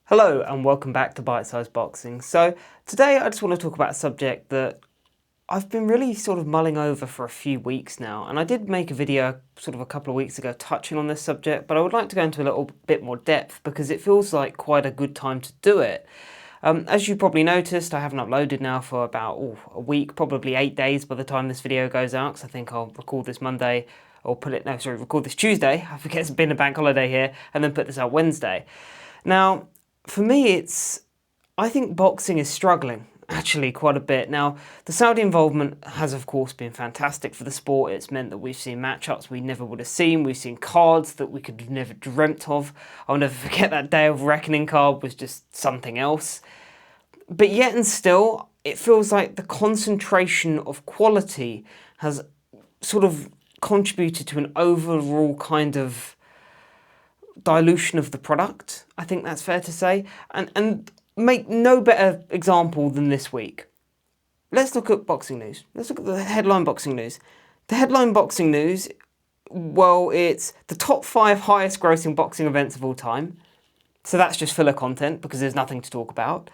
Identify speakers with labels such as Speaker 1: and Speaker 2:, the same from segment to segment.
Speaker 1: Hello and welcome back to Bitesize Boxing. So today I just want to talk about a subject that I've been really sort of mulling over for a few weeks now, and I did make a video sort of a couple of weeks ago touching on this subject, but I would like to go into a little bit more depth because it feels like quite a good time to do it. As you probably noticed, I haven't uploaded now for about a week, probably 8 days by the time this video goes out, because I think I'll record this Monday, or record this Tuesday, I forget it's been a bank holiday here, and then put this out Wednesday. Now, for me, I think boxing is struggling, actually, quite a bit. Now, the Saudi involvement has, of course, been fantastic for the sport. It's meant that we've seen matchups we never would have seen. We've seen cards that we could have never dreamt of. I'll never forget that Day of Reckoning card was just something else. But yet and still, it feels like the concentration of quality has sort of contributed to an overall kind of dilution of the product. I think that's fair to say. And make no better example than this week. Let's look at boxing news. Let's look at the headline boxing news. The headline boxing news, well, it's the top 5 highest grossing boxing events of all time. So that's just filler content because there's nothing to talk about.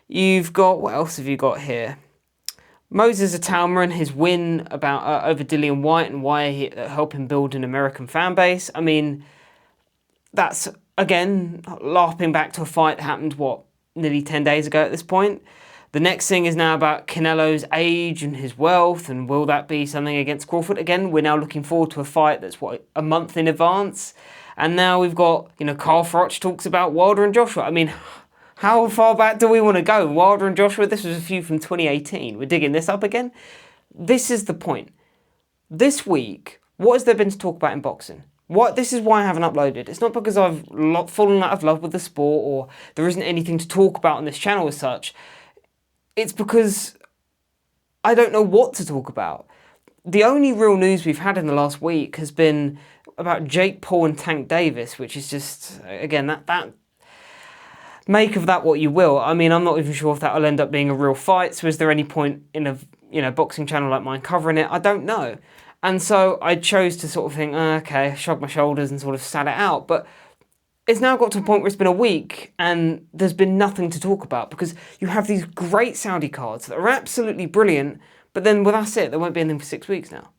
Speaker 1: You've got, what else have you got here? Moses Atalma and his win over Dillian Whyte and why he helped him build an American fan base. I mean, that's, again, larping back to a fight that happened, nearly 10 days ago at this point. The next thing is now about Canelo's age and his wealth, and will that be something against Crawford? Again, we're now looking forward to a fight that's, a month in advance. And now we've got, Carl Froch talks about Wilder and Joshua. I mean, how far back do we want to go? Wilder and Joshua, this was a feud from 2018. We're digging this up again. This is the point. This week, what has there been to talk about in boxing? This is why I haven't uploaded. It's not because I've fallen out of love with the sport or there isn't anything to talk about on this channel as such. It's because I don't know what to talk about. The only real news we've had in the last week has been about Jake Paul and Tank Davis, which is just, again, that make of that what you will. I mean, I'm not even sure if that will end up being a real fight. So is there any point in a boxing channel like mine covering it? I don't know. And so I chose to sort of think, okay, shrug my shoulders and sort of sat it out. But it's now got to a point where it's been a week and there's been nothing to talk about because you have these great Saudi cards that are absolutely brilliant, but then, well, that's it. There won't be anything for 6 weeks now.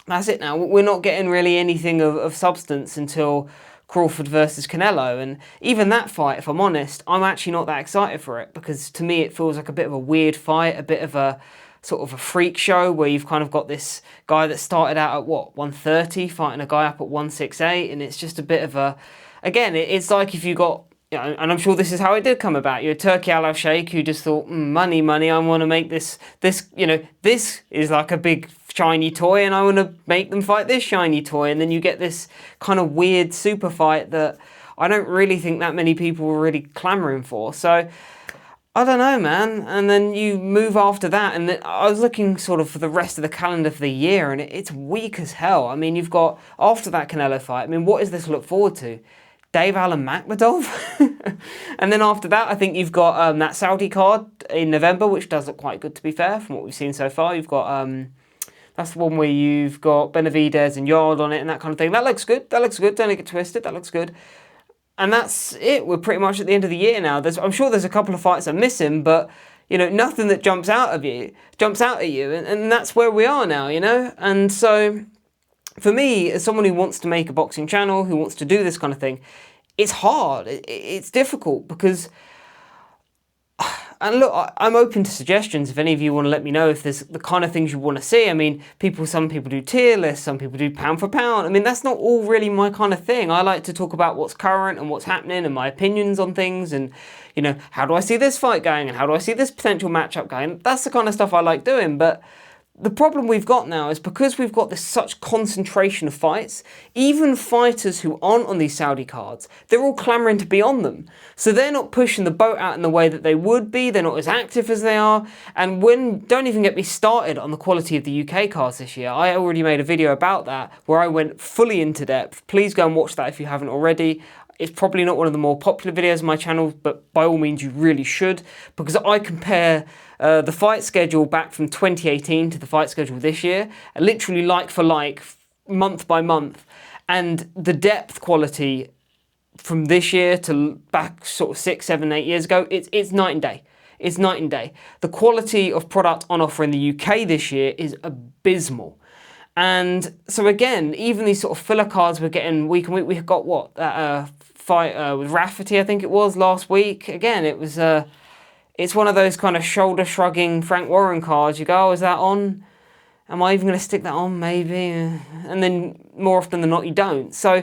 Speaker 1: That's it now. We're not getting really anything of substance until Crawford versus Canelo, and even that fight, if I'm honest, I'm actually not that excited for it because to me it feels like a bit of a weird fight, a bit of a sort of a freak show where you've kind of got this guy that started out at 130 fighting a guy up at 168, and it's just a bit of a, again, it's like if you got, and I'm sure this is how it did come about. You're Turki Al-Sheikh who just thought, money, I want to make this is like a big shiny toy and I want to make them fight this shiny toy. And then you get this kind of weird super fight that I don't really think that many people were really clamoring for. So I don't know, man. And then you move after that, and I was looking sort of for the rest of the calendar for the year, and it's weak as hell. I mean, you've got, after that Canelo fight, I mean, what is this to look forward to? Dave Allen Makhmadov? And then after that, I think you've got that Saudi card in November, which does look quite good, to be fair, from what we've seen so far. You've got, that's the one where you've got Benavidez and Yard on it and that kind of thing. That looks good. Don't get it twisted. That looks good. And that's it. We're pretty much at the end of the year now. I'm sure there's a couple of fights I'm missing, but, nothing that jumps out at you. And that's where we are now, And so, for me, as someone who wants to make a boxing channel, who wants to do this kind of thing, it's hard. It's difficult because, and look, I'm open to suggestions. If any of you want to let me know if there's the kind of things you want to see. I mean, some people do tier lists, some people do pound for pound. I mean, that's not all really my kind of thing. I like to talk about what's current and what's happening and my opinions on things and, how do I see this fight going and how do I see this potential matchup going? That's the kind of stuff I like doing, but the problem we've got now is because we've got this such concentration of fights, even fighters who aren't on these Saudi cards, they're all clamoring to be on them. So they're not pushing the boat out in the way that they would be, they're not as active as they are, and don't even get me started on the quality of the UK cards this year. I already made a video about that where I went fully into depth. Please go and watch that if you haven't already. It's probably not one of the more popular videos on my channel, but by all means you really should, because I compare the fight schedule back from 2018 to the fight schedule this year, literally like for like, month by month, and the depth quality from this year to back sort of 6, 7, 8 years ago, it's night and day. It's night and day. The quality of product on offer in the UK this year is abysmal. And so again, even these sort of filler cards we're getting week and week, we got what, that fight with Rafferty, I think it was, last week. Again, it was, it's one of those kind of shoulder shrugging Frank Warren cards. You go, oh, is that on? Am I even going to stick that on? Maybe. And then more often than not, you don't. So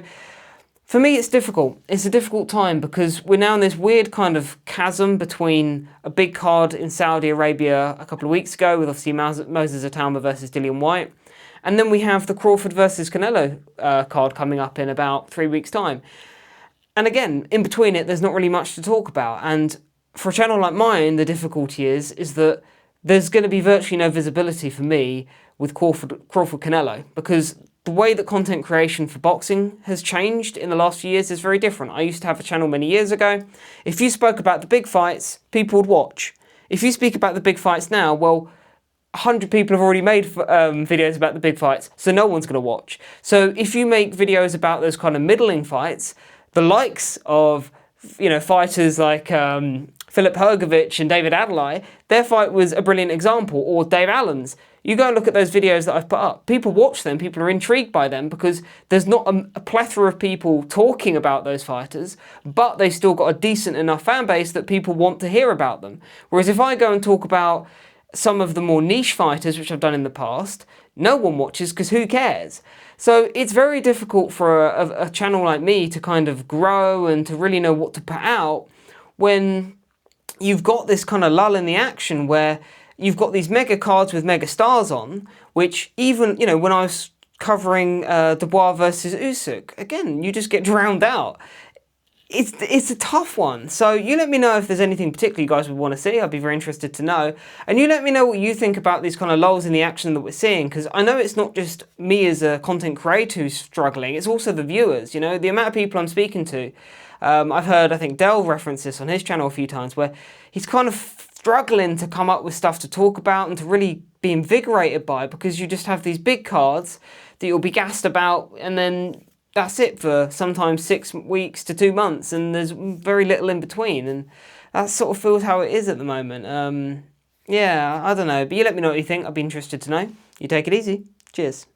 Speaker 1: for me, it's difficult. It's a difficult time because we're now in this weird kind of chasm between a big card in Saudi Arabia a couple of weeks ago with obviously Moses Atama versus Dillian White. And then we have the Crawford versus Canelo card coming up in about 3 weeks' time. And again, in between it, there's not really much to talk about. And for a channel like mine, the difficulty is that there's going to be virtually no visibility for me with Crawford Canelo, because the way that content creation for boxing has changed in the last few years is very different. I used to have a channel many years ago. If you spoke about the big fights, people would watch. If you speak about the big fights now, well, 100 people have already made videos about the big fights, so no one's going to watch. So if you make videos about those kind of middling fights, the likes of, you know, fighters like Filip Hrgovic and David Adlai, their fight was a brilliant example, or Dave Allen's. You go and look at those videos that I've put up. People watch them, people are intrigued by them because there's not a plethora of people talking about those fighters, but they've still got a decent enough fan base that people want to hear about them. Whereas if I go and talk about some of the more niche fighters, which I've done in the past, no one watches because who cares? So it's very difficult for a channel like me to kind of grow and to really know what to put out when you've got this kind of lull in the action where you've got these mega cards with mega stars on, which even, you know, when I was covering Dubois versus Usyk, again, you just get drowned out. It's a tough one. So you let me know if there's anything particular you guys would want to see. I'd be very interested to know. And you let me know what you think about these kind of lulls in the action that we're seeing, because I know it's not just me as a content creator who's struggling, it's also the viewers, you know, the amount of people I'm speaking to. I've heard, I think Del reference this on his channel a few times, where he's kind of struggling to come up with stuff to talk about and to really be invigorated by, because you just have these big cards that you'll be gassed about, and then that's it for sometimes 6 weeks to 2 months, and there's very little in between, and that sort of feels how it is at the moment. Yeah, I don't know, but you let me know what you think. I'd be interested to know. You take it easy. Cheers.